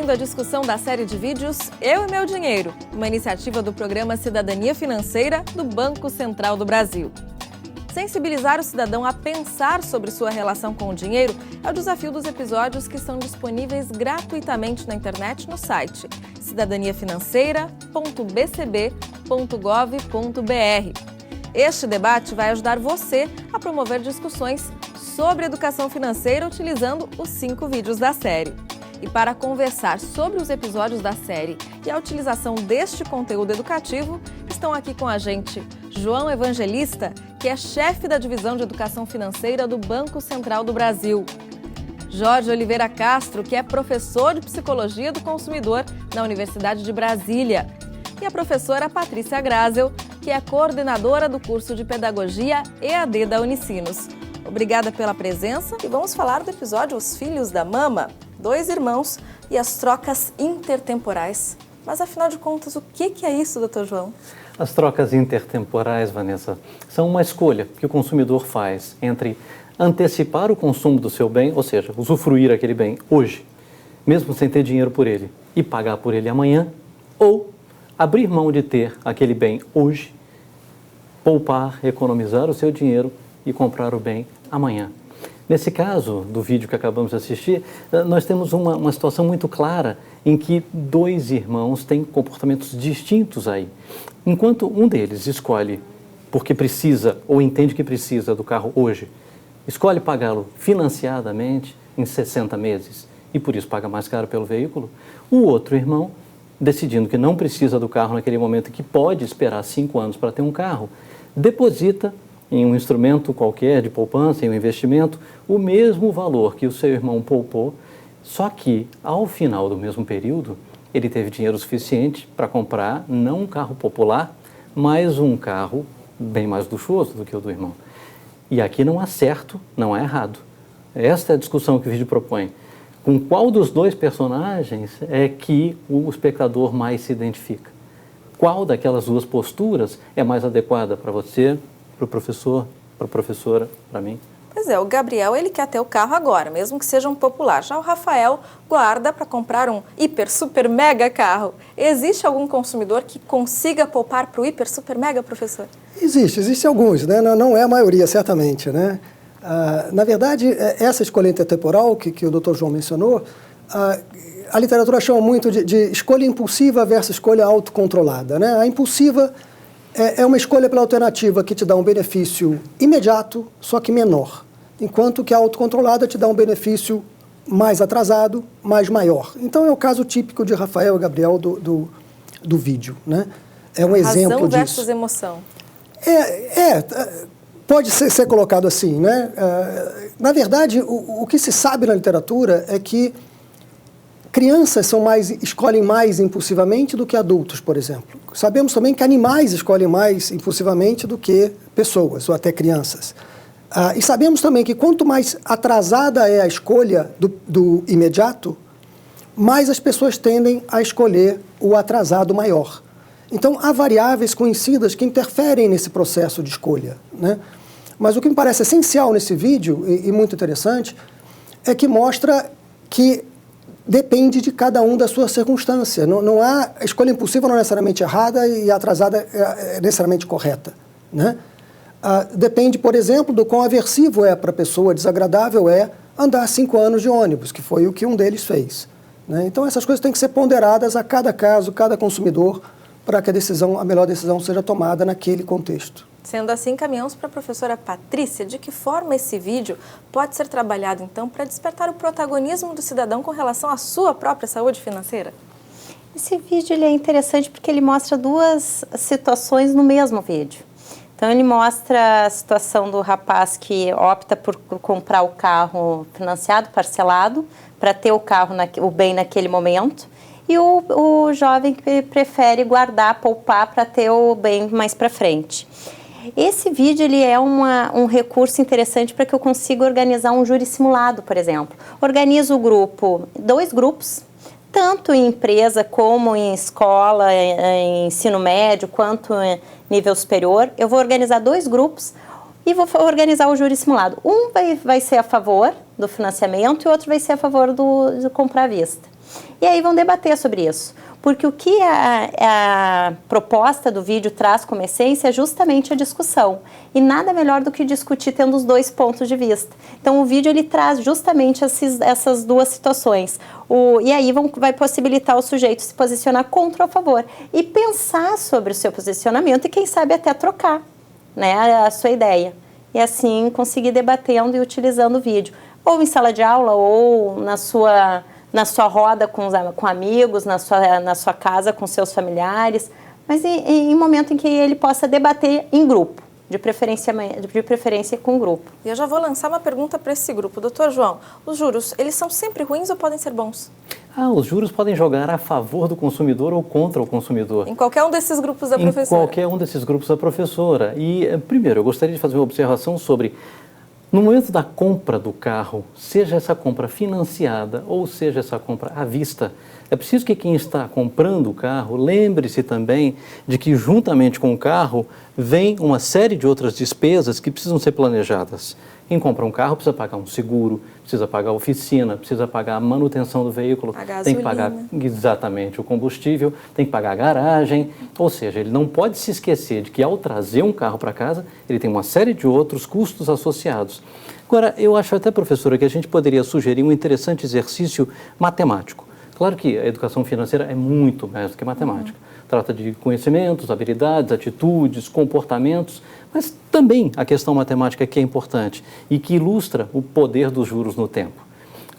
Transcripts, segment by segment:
ouvindo a discussão da série de vídeos Eu e Meu Dinheiro, uma iniciativa do programa Cidadania Financeira do Banco Central do Brasil. Sensibilizar o cidadão a pensar sobre sua relação com o dinheiro é o desafio dos episódios que estão disponíveis gratuitamente na internet no site cidadaniafinanceira.bcb.gov.br. Este debate vai ajudar você a promover discussões sobre educação financeira utilizando os 5 vídeos da série. E para conversar sobre os episódios da série e a utilização deste conteúdo educativo, estão aqui com a gente João Evangelista, que é chefe da Divisão de Educação Financeira do Banco Central do Brasil. Jorge Oliveira Castro, que é professor de Psicologia do Consumidor na Universidade de Brasília. E a professora Patrícia Grazel, que é coordenadora do curso de Pedagogia EAD da Unicinos. Obrigada pela presença e vamos falar do episódio Os Filhos da Mama, 2 irmãos e as trocas intertemporais. Mas afinal de contas, o que é isso, doutor João? As trocas intertemporais, Vanessa, são uma escolha que o consumidor faz entre antecipar o consumo do seu bem, ou seja, usufruir aquele bem hoje, mesmo sem ter dinheiro por ele, e pagar por ele amanhã, ou abrir mão de ter aquele bem hoje, poupar, economizar o seu dinheiro e comprar o bem amanhã. Nesse caso do vídeo que acabamos de assistir, nós temos uma situação muito clara em que 2 irmãos têm comportamentos distintos aí. Enquanto um deles escolhe porque precisa ou entende que precisa do carro hoje, escolhe pagá-lo financiadamente em 60 meses e por isso paga mais caro pelo veículo, o outro irmão, decidindo que não precisa do carro naquele momento e que pode esperar 5 anos para ter um carro, deposita em um instrumento qualquer de poupança, em um investimento, o mesmo valor que o seu irmão poupou, só que, ao final do mesmo período, ele teve dinheiro suficiente para comprar não um carro popular, mas um carro bem mais luxuoso do que o do irmão. E aqui não há certo, não há errado. Esta é a discussão que o vídeo propõe. Com qual dos 2 personagens é que o espectador mais se identifica? Qual daquelas 2 posturas é mais adequada para você, para o professor, para a professora, para mim? Pois é, o Gabriel ele quer ter o carro agora, mesmo que seja um popular. Já o Rafael guarda para comprar um hiper, super, mega carro. Existe algum consumidor que consiga poupar para o hiper, super, mega, professor? Existem alguns, né? Não é a maioria, certamente, né? Na verdade, essa escolha intertemporal que o Dr. João mencionou, a literatura chama muito de escolha impulsiva versus escolha autocontrolada, né? A impulsiva é uma escolha pela alternativa que te dá um benefício imediato, só que menor, enquanto que a autocontrolada te dá um benefício mais atrasado, mas maior. Então é o caso típico de Rafael e Gabriel do vídeo, né? É um exemplo disso. Razão versus emoção. Pode ser colocado assim, né? Na verdade, o que se sabe na literatura é que crianças escolhem mais impulsivamente do que adultos, por exemplo. Sabemos também que animais escolhem mais impulsivamente do que pessoas, ou até crianças. E sabemos também que quanto mais atrasada é a escolha do imediato, mais as pessoas tendem a escolher o atrasado maior. Então, há variáveis conhecidas que interferem nesse processo de escolha, né? Mas o que me parece essencial nesse vídeo, e muito interessante, é que mostra que depende de cada um da sua circunstância. Não há a escolha impulsiva não é necessariamente errada e a atrasada é necessariamente correta, né? Depende, por exemplo, do quão aversivo é para a pessoa, desagradável é andar 5 anos de ônibus, que foi o que um deles fez, né? Então essas coisas têm que ser ponderadas a cada caso, cada consumidor, para que a melhor decisão seja tomada naquele contexto. Sendo assim, caminhamos para a professora Patrícia. De que forma esse vídeo pode ser trabalhado, então, para despertar o protagonismo do cidadão com relação à sua própria saúde financeira? Esse vídeo ele é interessante porque ele mostra 2 situações no mesmo vídeo. Então, ele mostra a situação do rapaz que opta por comprar o carro financiado, parcelado, para ter o carro, o bem naquele momento, e o jovem que prefere guardar, poupar para ter o bem mais para frente. Esse vídeo ele é um recurso interessante para que eu consiga organizar um júri simulado, por exemplo. Organizo 2 grupos, tanto em empresa como em escola, em ensino médio, quanto em nível superior. Eu vou organizar 2 grupos e vou organizar o júri simulado. Um vai ser a favor do financiamento e o outro vai ser a favor de comprar à vista. E aí vão debater sobre isso. Porque o que a proposta do vídeo traz como essência é justamente a discussão. E nada melhor do que discutir tendo os dois pontos de vista. Então, o vídeo ele traz justamente essas duas situações. E aí vai possibilitar o sujeito se posicionar contra ou a favor. E pensar sobre o seu posicionamento e, quem sabe, até trocar, né, a sua ideia. E assim conseguir debatendo e utilizando o vídeo. Ou em sala de aula, ou na sua roda com amigos, na sua casa com seus familiares, mas em momento em que ele possa debater em grupo, de preferência com grupo. E eu já vou lançar uma pergunta para esse grupo. Doutor João, os juros, eles são sempre ruins ou podem ser bons? Os juros podem jogar a favor do consumidor ou contra o consumidor. Em qualquer um desses grupos da professora? Em qualquer um desses grupos da professora. E, primeiro, eu gostaria de fazer uma observação sobre... No momento da compra do carro, seja essa compra financiada ou seja essa compra à vista, é preciso que quem está comprando o carro lembre-se também de que juntamente com o carro vem uma série de outras despesas que precisam ser planejadas. Quem compra um carro precisa pagar um seguro, precisa pagar a oficina, precisa pagar a manutenção do veículo, tem que pagar exatamente o combustível, tem que pagar a garagem, ou seja, ele não pode se esquecer de que ao trazer um carro para casa, ele tem uma série de outros custos associados. Agora, eu acho até, professora, que a gente poderia sugerir um interessante exercício matemático. Claro que a educação financeira é muito mais do que matemática. Trata de conhecimentos, habilidades, atitudes, comportamentos, mas também a questão matemática que é importante e que ilustra o poder dos juros no tempo.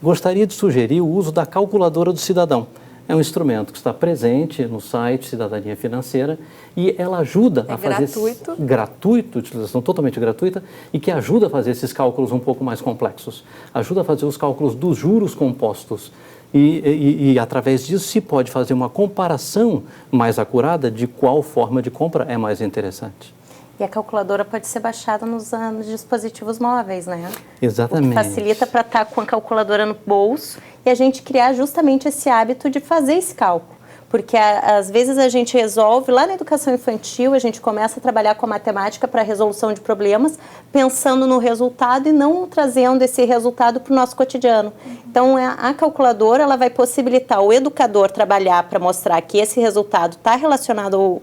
Gostaria de sugerir o uso da calculadora do cidadão. É um instrumento que está presente no site Cidadania Financeira e ela ajuda a fazer... gratuito, utilização totalmente gratuita, e que ajuda a fazer esses cálculos um pouco mais complexos. Ajuda a fazer os cálculos dos juros compostos. E através disso se pode fazer uma comparação mais acurada de qual forma de compra é mais interessante. E a calculadora pode ser baixada nos dispositivos móveis, né? Exatamente. O que facilita para estar com a calculadora no bolso e a gente criar justamente esse hábito de fazer esse cálculo. Porque às vezes a gente resolve, lá na educação infantil, a gente começa a trabalhar com a matemática para a resolução de problemas, pensando no resultado e não trazendo esse resultado para o nosso cotidiano. Então, a calculadora ela vai possibilitar o educador trabalhar para mostrar que esse resultado está relacionado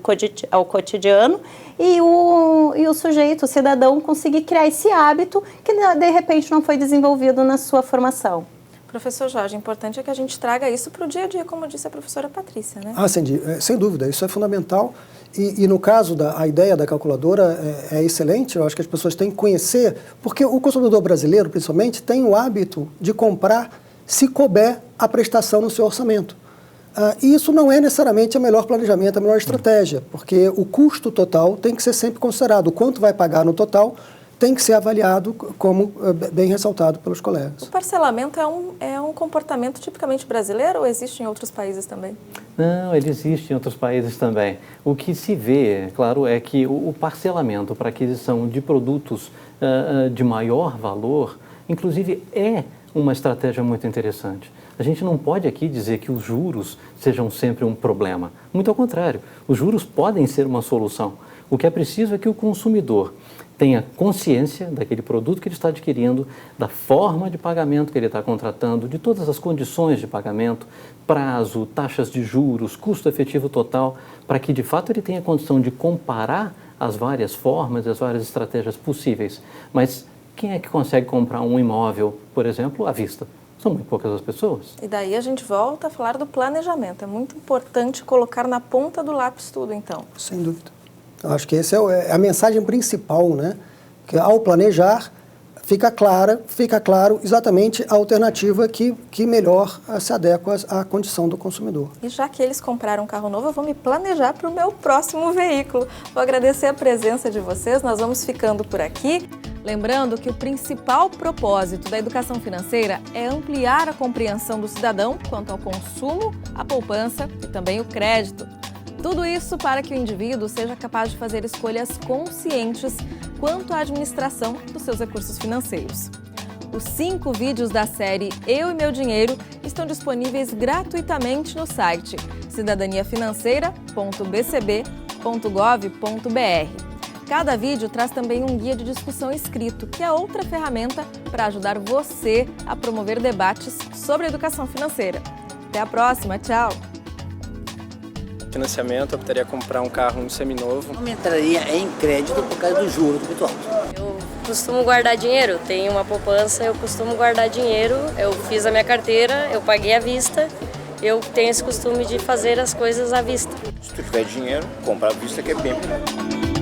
ao cotidiano e o sujeito, o cidadão, conseguir criar esse hábito que, de repente, não foi desenvolvido na sua formação. Professor Jorge, o importante é que a gente traga isso para o dia a dia, como disse a professora Patrícia, né? Sem dúvida, isso é fundamental. E no caso, a ideia da calculadora é excelente, eu acho que as pessoas têm que conhecer, porque o consumidor brasileiro, principalmente, tem o hábito de comprar se couber a prestação no seu orçamento. E isso não é necessariamente o melhor planejamento, a melhor estratégia, porque o custo total tem que ser sempre considerado. O quanto vai pagar no total tem que ser avaliado, como bem ressaltado pelos colegas. O parcelamento é um comportamento tipicamente brasileiro ou existe em outros países também? Não, ele existe em outros países também. O que se vê, claro, é que o parcelamento para aquisição de produtos de maior valor, inclusive, é uma estratégia muito interessante. A gente não pode aqui dizer que os juros sejam sempre um problema. Muito ao contrário, os juros podem ser uma solução. O que é preciso é que o consumidor tenha consciência daquele produto que ele está adquirindo, da forma de pagamento que ele está contratando, de todas as condições de pagamento, prazo, taxas de juros, custo efetivo total, para que de fato ele tenha condição de comparar as várias formas, as várias estratégias possíveis. Mas quem é que consegue comprar um imóvel, por exemplo, à vista? São muito poucas as pessoas. E daí a gente volta a falar do planejamento. É muito importante colocar na ponta do lápis tudo, então. Sem dúvida. Eu acho que essa é a mensagem principal, né? Que ao planejar, fica claro exatamente a alternativa que melhor se adequa à condição do consumidor. E já que eles compraram um carro novo, eu vou me planejar para o meu próximo veículo. Vou agradecer a presença de vocês, nós vamos ficando por aqui. Lembrando que o principal propósito da educação financeira é ampliar a compreensão do cidadão quanto ao consumo, a poupança e também o crédito. Tudo isso para que o indivíduo seja capaz de fazer escolhas conscientes quanto à administração dos seus recursos financeiros. Os 5 vídeos da série Eu e Meu Dinheiro estão disponíveis gratuitamente no site cidadaniafinanceira.bcb.gov.br. Cada vídeo traz também um guia de discussão escrito, que é outra ferramenta para ajudar você a promover debates sobre a educação financeira. Até a próxima, tchau! Financiamento, eu optaria comprar um carro seminovo. Eu entraria em crédito por causa do juro muito alto. Eu costumo guardar dinheiro, tenho uma poupança, eu costumo guardar dinheiro, eu fiz a minha carteira, eu paguei à vista, eu tenho esse costume de fazer as coisas à vista. Se tu tiver dinheiro, compra à vista que é bem melhor.